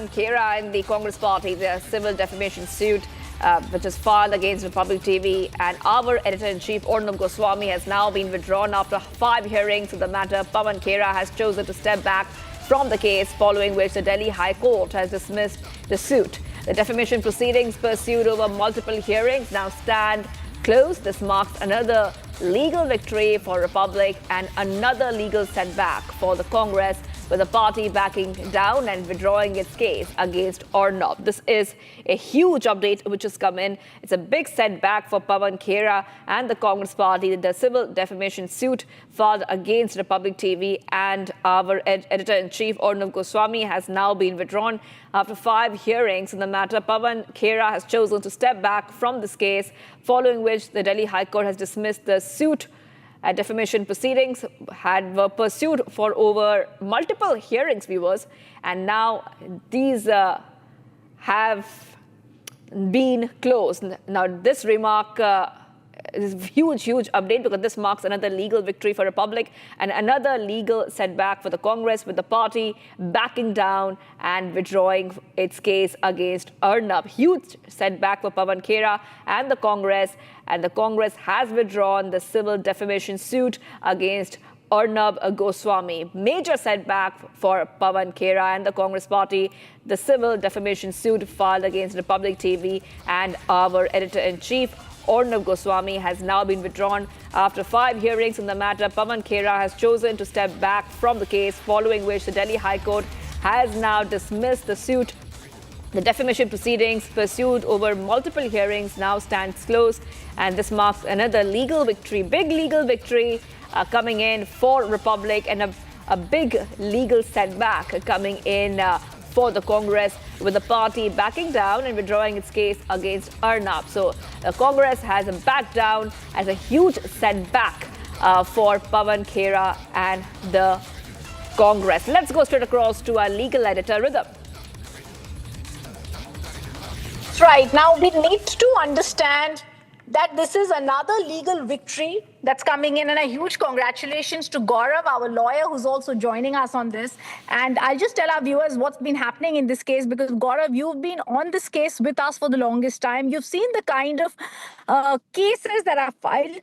Pawan Khera in the Congress party, the civil defamation suit which is filed against Republic TV, and our editor-in-chief Arnab Goswami has now been withdrawn after 5 hearings of the matter. Pawan Khera has chosen to step back from the case, following which the Delhi High Court has dismissed the suit. The defamation proceedings pursued over multiple hearings now stand closed. This marks another legal victory for Republic and another legal setback for the Congress, with the party backing down and withdrawing its case against Arnab. This is a huge update which has come in. It's a big setback for Pawan Khera and the Congress party. The civil defamation suit filed against Republic TV and our editor-in-chief Arnab Goswami has now been withdrawn after 5 hearings in the matter. Pawan Khera has chosen to step back from this case, following which the Delhi High Court has dismissed the suit. Defamation proceedings were pursued for over multiple hearings, viewers, and now these have been closed. Now, this remark is a huge update, because this marks another legal victory for Republic and another legal setback for the Congress, with the party backing down and withdrawing its case against Arnab. Huge setback for Pawan Khera and the Congress has withdrawn the civil defamation suit against Arnab Goswami. Major setback for Pawan Khera and the Congress party. The civil defamation suit filed against Republic TV and our editor-in-chief Arnab Goswami has now been withdrawn after 5 hearings in the matter. Pawan Khera has chosen to step back from the case, following which the Delhi High Court has now dismissed the suit. The defamation proceedings pursued over multiple hearings now stands closed, and this marks another legal victory, big legal victory coming in for Republic, and a big legal setback coming in for the Congress, with the party backing down and withdrawing its case against Arnab. So the Congress has backed down as a huge setback for Pawan Khera and the Congress. Let's go straight across to our legal editor, Rhythm. That's right. Now we need to understand that this is another legal victory that's coming in, and a huge congratulations to Gaurav, our lawyer, who's also joining us on this. And I'll just tell our viewers what's been happening in this case, because Gaurav, you've been on this case with us for the longest time. You've seen the kind of cases that are filed.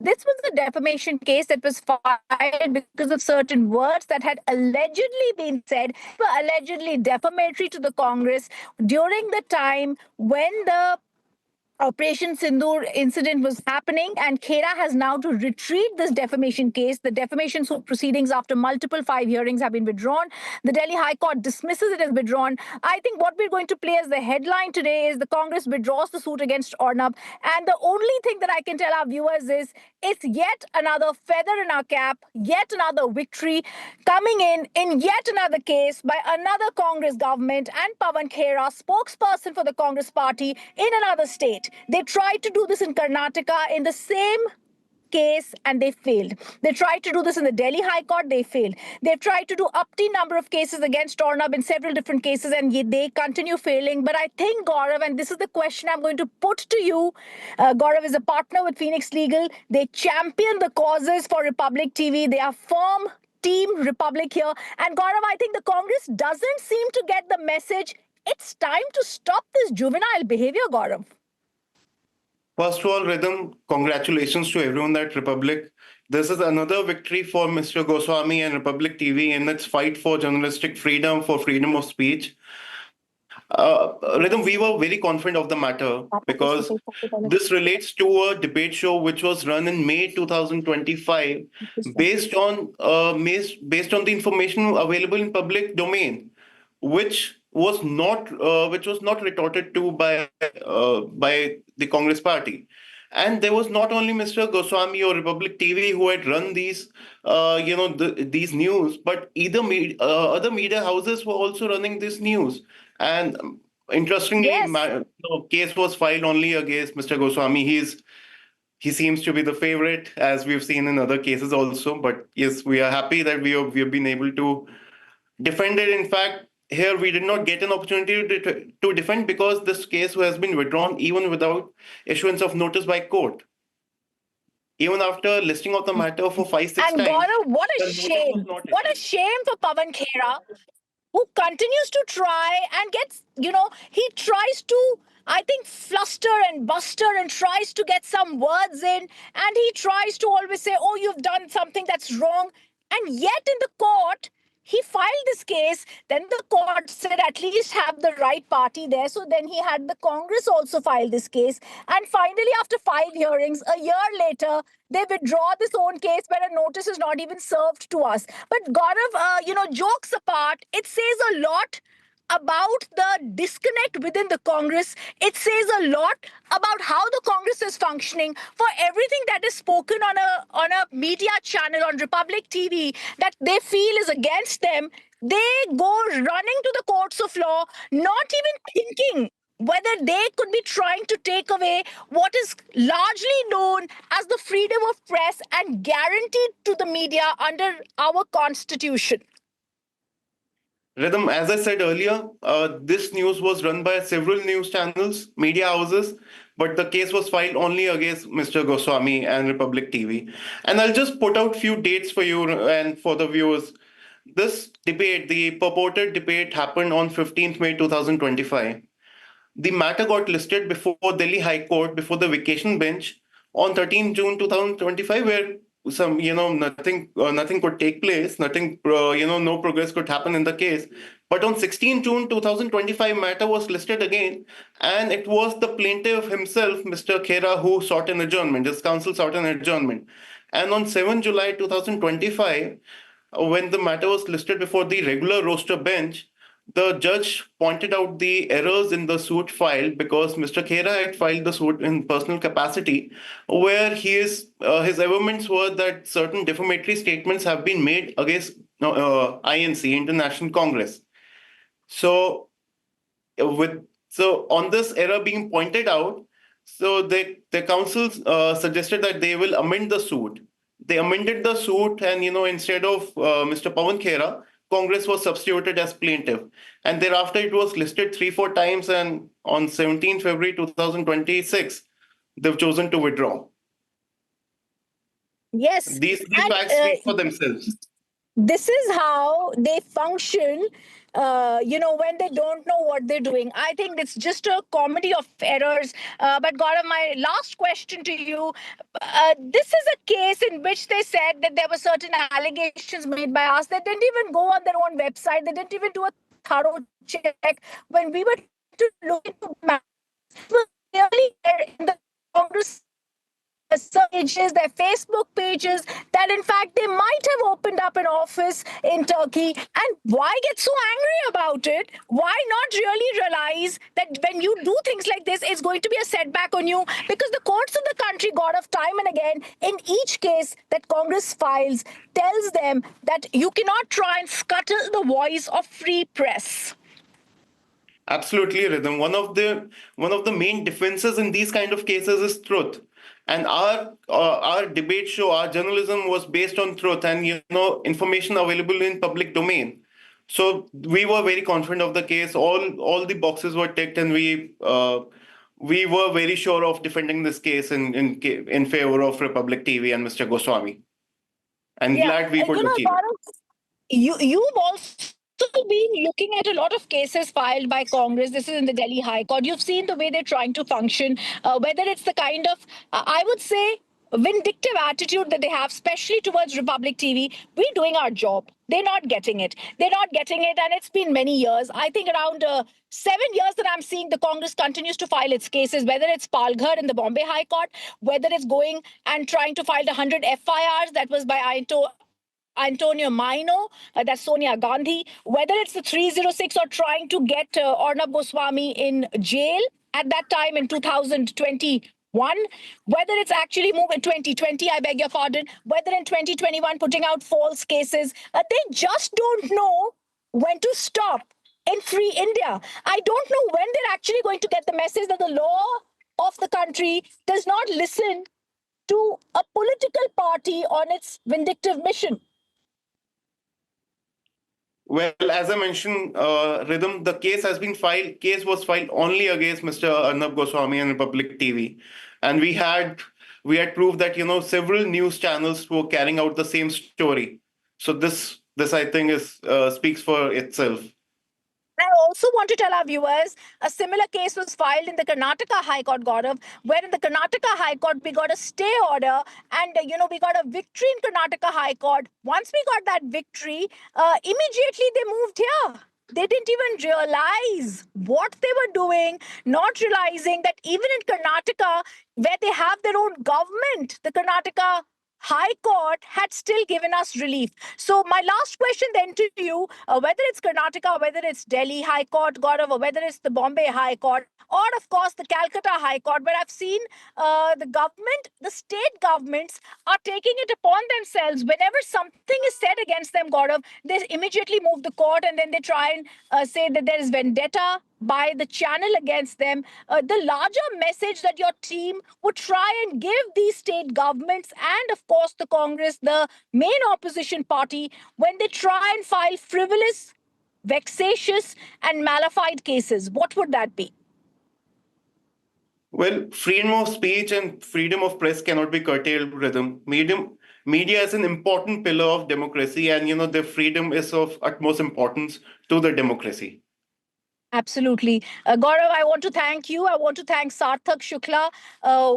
This was a defamation case that was filed because of certain words that had allegedly been said, were allegedly defamatory to the Congress during the time when the Operation Sindoor incident was happening, and Khera has now to retreat this defamation case. The defamation proceedings after multiple 5 hearings have been withdrawn. The Delhi High Court dismisses it as withdrawn. I think what we're going to play as the headline today is the Congress withdraws the suit against Arnab. And the only thing that I can tell our viewers is it's yet another feather in our cap, yet another victory coming in yet another case by another Congress government and Pawan Khera, spokesperson for the Congress party in another state. They tried to do this in Karnataka in the same case and they failed. They tried to do this in the Delhi High Court, they failed. They've tried to do uppity number of cases against Arnab in several different cases, and they continue failing. But I think, Gaurav, and this is the question I'm going to put to you, Gaurav is a partner with Phoenix Legal. They champion the causes for Republic TV. They are firm Team Republic here. And Gaurav, I think the Congress doesn't seem to get the message. It's time to stop this juvenile behavior, Gaurav. First of all, Rhythm, congratulations to everyone at Republic. This is another victory for Mr. Goswami and Republic TV in its fight for journalistic freedom, for freedom of speech. Rhythm, we were very confident of the matter because this relates to a debate show which was run in May 2025 based on the information available in public domain, which was not retorted to by the Congress party. And there was not only Mr. Goswami or Republic TV who had run these these news, but other media houses were also running this news. And interestingly, the case was filed only against Mr. Goswami. He seems to be the favorite, as we've seen in other cases also. But yes, we are happy that we have been able to defend it. In fact, here we did not get an opportunity to defend because this case has been withdrawn even without issuance of notice by court. Even after listing of the matter for 5-6 times. And Gaurav, what a shame. What a shame for Pawan Khera. who continues to try and gets, he tries to, I think, fluster and buster and tries to get some words in. And he tries to always say, oh, you've done something that's wrong. And yet in the court, he filed this case. Then the court said at least have the right party there. So then he had the Congress also file this case. And finally, after 5 hearings, a year later, they withdraw this own case where a notice is not even served to us. But Gaurav, jokes apart, it says a lot about the disconnect within the Congress. It says a lot about how the Congress is functioning. For everything that is spoken on a media channel on Republic TV that they feel is against them, they go running to the courts of law, not even thinking whether they could be trying to take away what is largely known as the freedom of press and guaranteed to the media under our constitution. Rhythm, as I said earlier, this news was run by several news channels, media houses, but the case was filed only against Mr. Goswami and Republic TV. And I'll just put out few dates for you and for the viewers. This debate, the purported debate, happened on 15th May 2025. The matter got listed before Delhi High Court, before the vacation bench on 13 June 2025, where nothing could take place, no progress could happen in the case. But on 16 June 2025, matter was listed again, and it was the plaintiff himself, Mr. Khera, who sought an adjournment. His counsel sought an adjournment. And on 7 July 2025, when the matter was listed before the regular roster bench, the judge pointed out the errors in the suit filed because Mr. Khera had filed the suit in personal capacity, where his averments were that certain defamatory statements have been made against INC, International Congress. So, on this error being pointed out, so the counsel suggested that they will amend the suit. They amended the suit, and instead of Mr. Pawan Khera, Congress was substituted as plaintiff. And thereafter, it was listed 3-4 times, and on 17 February 2026, they've chosen to withdraw. Yes. These facts speak for themselves. This is how they function, when they don't know what they're doing. I think it's just a comedy of errors. But Gaurav, my last question to you, this is a case in which they said that there were certain allegations made by us. They didn't even go on their own website. They didn't even do a thorough check. When we were to look into matters, clearly in the Congress pages, their Facebook pages, that in fact they might have opened up an office in Turkey. And why get so angry about it? Why not really realize that when you do things like this, it's going to be a setback on you? Because the courts of the country, Gaurav, time and again, in each case that Congress files, tells them that you cannot try and scuttle the voice of free press. Absolutely, Rhythm. One of the main defenses in these kind of cases is truth. And our debate show, our journalism was based on truth and information available in public domain. So we were very confident of the case. All the boxes were ticked, and we were very sure of defending this case in favor of Republic TV and Mr. Goswami. And glad we could achieve it. You've also been looking at a lot of cases filed by Congress. This is in the Delhi High Court. You've seen the way they're trying to function, whether it's the kind of, I would say, vindictive attitude that they have, especially towards Republic TV. We're doing our job. They're not getting it. They're not getting it, and it's been many years. I think around 7 years that I'm seeing the Congress continues to file its cases, whether it's Palghar in the Bombay High Court, whether it's going and trying to file 100 FIRs that was by Antonio Maino, that's Sonia Gandhi, whether it's the 306 or trying to get Arnab Goswami in jail at that time in 2021, whether it's actually moved in 2020, I beg your pardon, whether in 2021 putting out false cases, they just don't know when to stop in free India. I don't know when they're actually going to get the message that the law of the country does not listen to a political party on its vindictive mission. Well, as I mentioned, Rhythm, the case was filed only against Mr. Arnab Goswami and Republic TV. And we had proved that, several news channels were carrying out the same story. So this I think speaks for itself. I also want to tell our viewers, a similar case was filed in the Karnataka High Court, Gaurav, where in the Karnataka High Court, we got a stay order and, we got a victory in Karnataka High Court. Once we got that victory, immediately they moved here. They didn't even realize what they were doing, not realizing that even in Karnataka, where they have their own government, the Karnataka High Court had still given us relief. So my last question then to you, whether it's Karnataka, whether it's Delhi High Court, Gaurav, or whether it's the Bombay High Court, or of course the Calcutta High Court, where I've seen the government, the state governments are taking it upon themselves. Whenever something is said against them, Gaurav, they immediately move the court and then they try and say that there is vendetta by the channel against them. The larger message that your team would try and give these state governments and, of course, the Congress, the main opposition party, when they try and file frivolous, vexatious, and malified cases, what would that be? Well, freedom of speech and freedom of press cannot be curtailed, Rhythm. Media is an important pillar of democracy, and their freedom is of utmost importance to the democracy. Absolutely. Gaurav, I want to thank you. I want to thank Sarthak Shukla,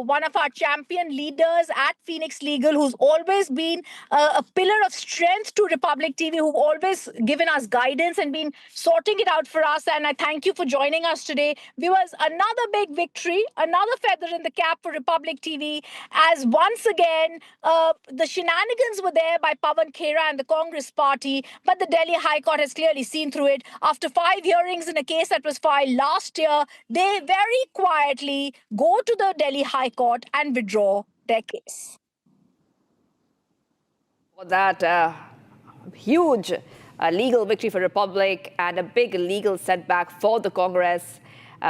one of our champion leaders at Phoenix Legal, who's always been a pillar of strength to Republic TV, who've always given us guidance and been sorting it out for us. And I thank you for joining us today. Viewers, another big victory, another feather in the cap for Republic TV, as once again, the shenanigans were there by Pawan Khera and the Congress party, but the Delhi High Court has clearly seen through it. After 5 hearings in a case that was filed last year, they very quietly go to the Delhi High Court and withdraw their case. For that huge legal victory for Republic and a big legal setback for the Congress,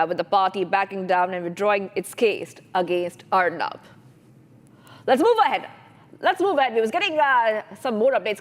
with the party backing down and withdrawing its case against Arnab. Let's move ahead. We was getting some more updates.